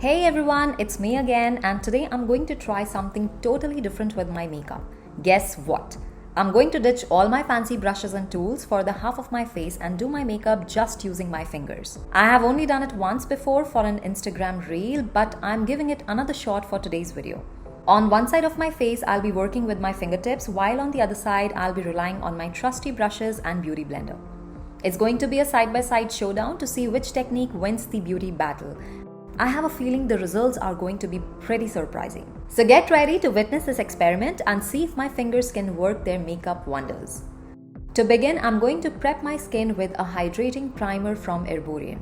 Hey everyone, it's me again, and today I'm going to try something totally different with my makeup. Guess what? I'm going to ditch all my fancy brushes and tools for the half of my face and do my makeup just using my fingers. I have only done it once before for an Instagram reel, but I'm giving it another shot for today's video. On one side of my face, I'll be working with my fingertips, while on the other side, I'll be relying on my trusty brushes and beauty blender. It's going to be a side-by-side showdown to see which technique wins the beauty battle. I have a feeling the results are going to be pretty surprising. So get ready to witness this experiment and see if my fingers can work their makeup wonders. To begin, I'm going to prep my skin with a hydrating primer from NJbeauty.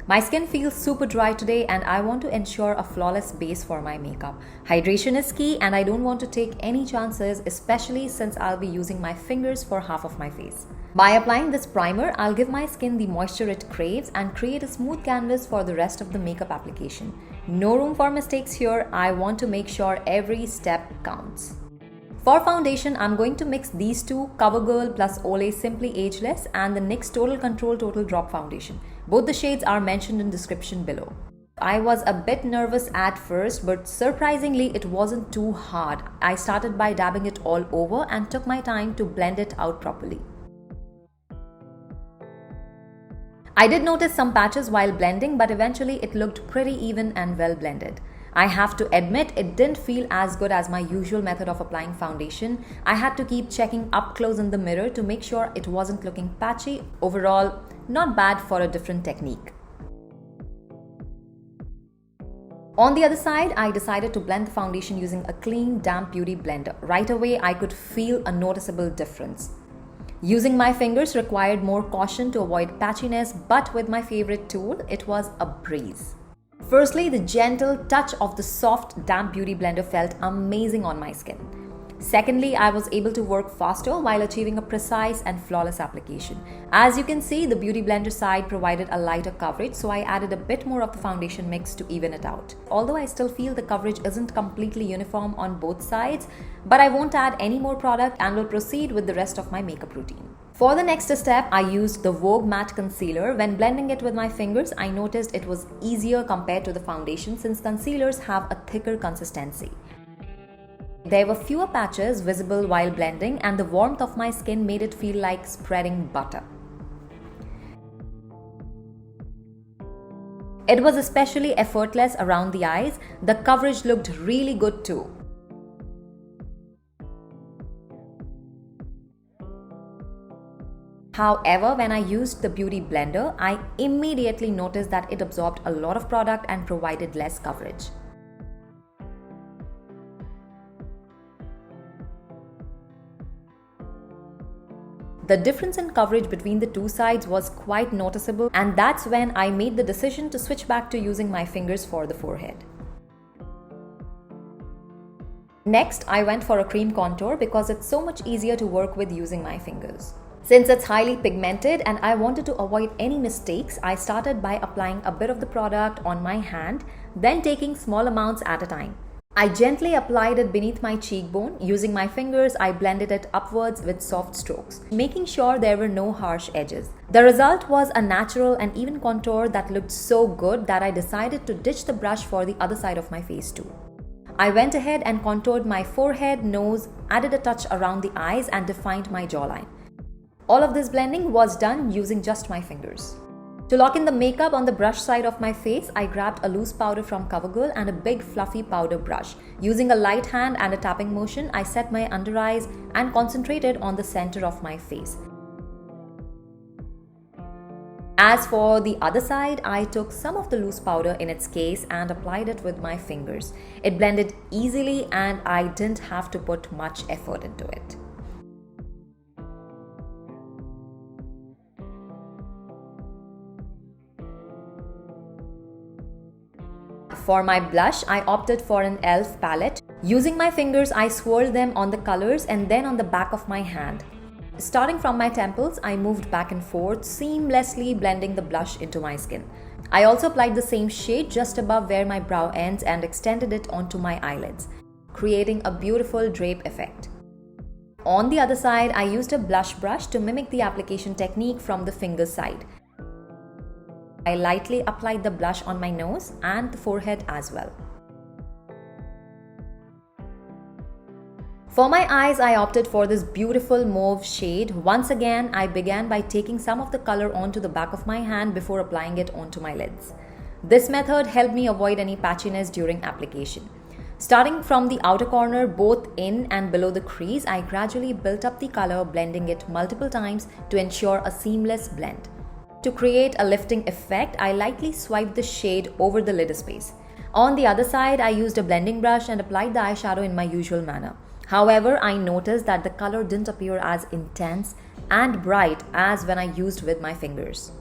My skin feels super dry today and I want to ensure a flawless base for my makeup. Hydration is key and I don't want to take any chances, especially since I'll be using my fingers for half of my face. By applying this primer, I'll give my skin the moisture it craves and create a smooth canvas for the rest of the makeup application. No room for mistakes here. I want to make sure every step counts. For foundation, I'm going to mix these two, CoverGirl plus Olay Simply Ageless and the NYX Total Control Total Drop Foundation. Both the shades are mentioned in description below. I was a bit nervous at first, but surprisingly it wasn't too hard. I started by dabbing it all over and took my time to blend it out properly. I did notice some patches while blending, but eventually it looked pretty even and well blended. I have to admit it didn't feel as good as my usual method of applying foundation. I had to keep checking up close in the mirror to make sure it wasn't looking patchy. Overall, not bad for a different technique. On the other side, I decided to blend the foundation using a clean, damp beauty blender. Right away, I could feel a noticeable difference. Using my fingers required more caution to avoid patchiness, but with my favorite tool, it was a breeze. Firstly, the gentle touch of the soft, damp beauty blender felt amazing on my skin. Secondly, I was able to work faster while achieving a precise and flawless application. As you can see, the beauty blender side provided a lighter coverage, so I added a bit more of the foundation mix to even it out. Although I still feel the coverage isn't completely uniform on both sides, but I won't add any more product and will proceed with the rest of my makeup routine. For the next step, I used the Vogue Matte Concealer. When blending it with my fingers, I noticed it was easier compared to the foundation since concealers have a thicker consistency. There were fewer patches visible while blending, and the warmth of my skin made it feel like spreading butter. It was especially effortless around the eyes. The coverage looked really good too. However, when I used the beauty blender, I immediately noticed that it absorbed a lot of product and provided less coverage. The difference in coverage between the two sides was quite noticeable, and that's when I made the decision to switch back to using my fingers for the forehead. Next, I went for a cream contour because it's so much easier to work with using my fingers. Since it's highly pigmented and I wanted to avoid any mistakes, I started by applying a bit of the product on my hand, then taking small amounts at a time. I gently applied it beneath my cheekbone. Using my fingers, I blended it upwards with soft strokes, making sure there were no harsh edges. The result was a natural and even contour that looked so good that I decided to ditch the brush for the other side of my face too. I went ahead and contoured my forehead, nose, added a touch around the eyes and defined my jawline. All of this blending was done using just my fingers. To lock in the makeup on the brush side of my face, I grabbed a loose powder from CoverGirl and a big fluffy powder brush. Using a light hand and a tapping motion, I set my under eyes and concentrated on the center of my face. As for the other side, I took some of the loose powder in its case and applied it with my fingers. It blended easily and I didn't have to put much effort into it. For my blush, I opted for an e.l.f. palette. Using my fingers, I swirled them on the colors and then on the back of my hand. Starting from my temples, I moved back and forth, seamlessly blending the blush into my skin. I also applied the same shade just above where my brow ends and extended it onto my eyelids, creating a beautiful drape effect. On the other side, I used a blush brush to mimic the application technique from the finger side. I lightly applied the blush on my nose and the forehead as well. For my eyes, I opted for this beautiful mauve shade. Once again, I began by taking some of the color onto the back of my hand before applying it onto my lids. This method helped me avoid any patchiness during application. Starting from the outer corner, both in and below the crease, I gradually built up the color, blending it multiple times to ensure a seamless blend. To create a lifting effect, I lightly swiped the shade over the lid space. On the other side, I used a blending brush and applied the eyeshadow in my usual manner. However, I noticed that the color didn't appear as intense and bright as when I used with my fingers.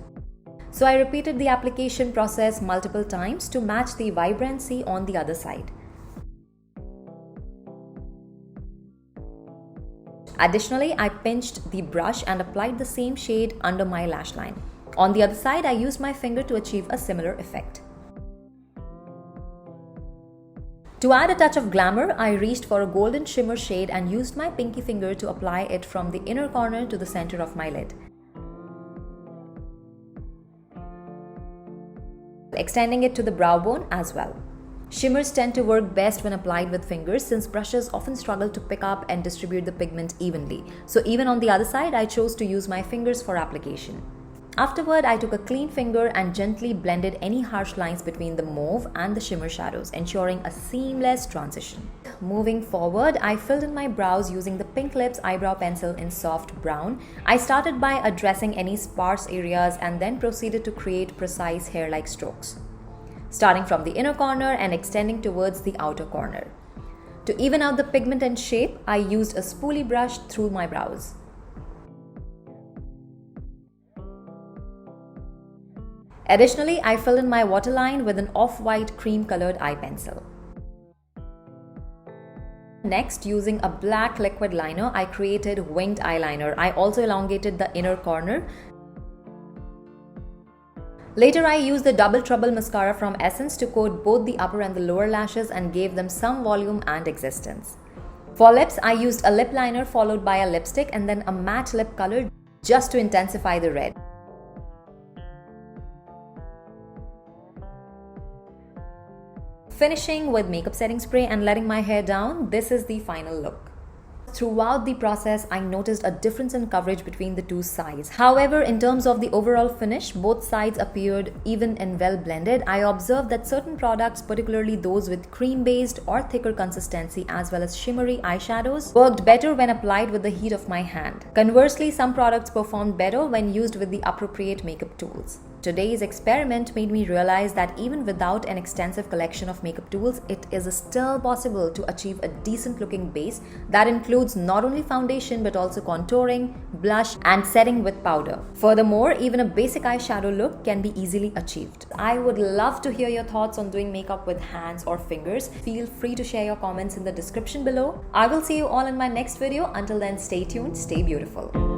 So I repeated the application process multiple times to match the vibrancy on the other side. Additionally, I pinched the brush and applied the same shade under my lash line. On the other side, I used my finger to achieve a similar effect. To add a touch of glamour, I reached for a golden shimmer shade and used my pinky finger to apply it from the inner corner to the center of my lid, extending it to the brow bone as well. Shimmers tend to work best when applied with fingers since brushes often struggle to pick up and distribute the pigment evenly. So even on the other side, I chose to use my fingers for application. Afterward, I took a clean finger and gently blended any harsh lines between the mauve and the shimmer shadows, ensuring a seamless transition. Moving forward, I filled in my brows using the Pink Lips eyebrow pencil in soft brown. I started by addressing any sparse areas and then proceeded to create precise hair-like strokes, starting from the inner corner and extending towards the outer corner. To even out the pigment and shape, I used a spoolie brush through my brows. Additionally, I filled in my waterline with an off-white cream-colored eye pencil. Next, using a black liquid liner, I created winged eyeliner. I also elongated the inner corner. Later, I used the Double Trouble mascara from Essence to coat both the upper and the lower lashes and gave them some volume and existence. For lips, I used a lip liner followed by a lipstick and then a matte lip color just to intensify the red. Finishing with makeup setting spray and letting my hair down, this is the final look. Throughout the process, I noticed a difference in coverage between the two sides. However, in terms of the overall finish, both sides appeared even and well blended. I observed that certain products, particularly those with cream-based or thicker consistency as well as shimmery eyeshadows, worked better when applied with the heat of my hand. Conversely, some products performed better when used with the appropriate makeup tools. Today's experiment made me realize that even without an extensive collection of makeup tools, it is still possible to achieve a decent looking base that includes not only foundation but also contouring, blush and setting with powder. Furthermore, even a basic eyeshadow look can be easily achieved. I would love to hear your thoughts on doing makeup with hands or fingers. Feel free to share your comments in the description below. I will see you all in my next video. Until then, stay tuned, stay beautiful.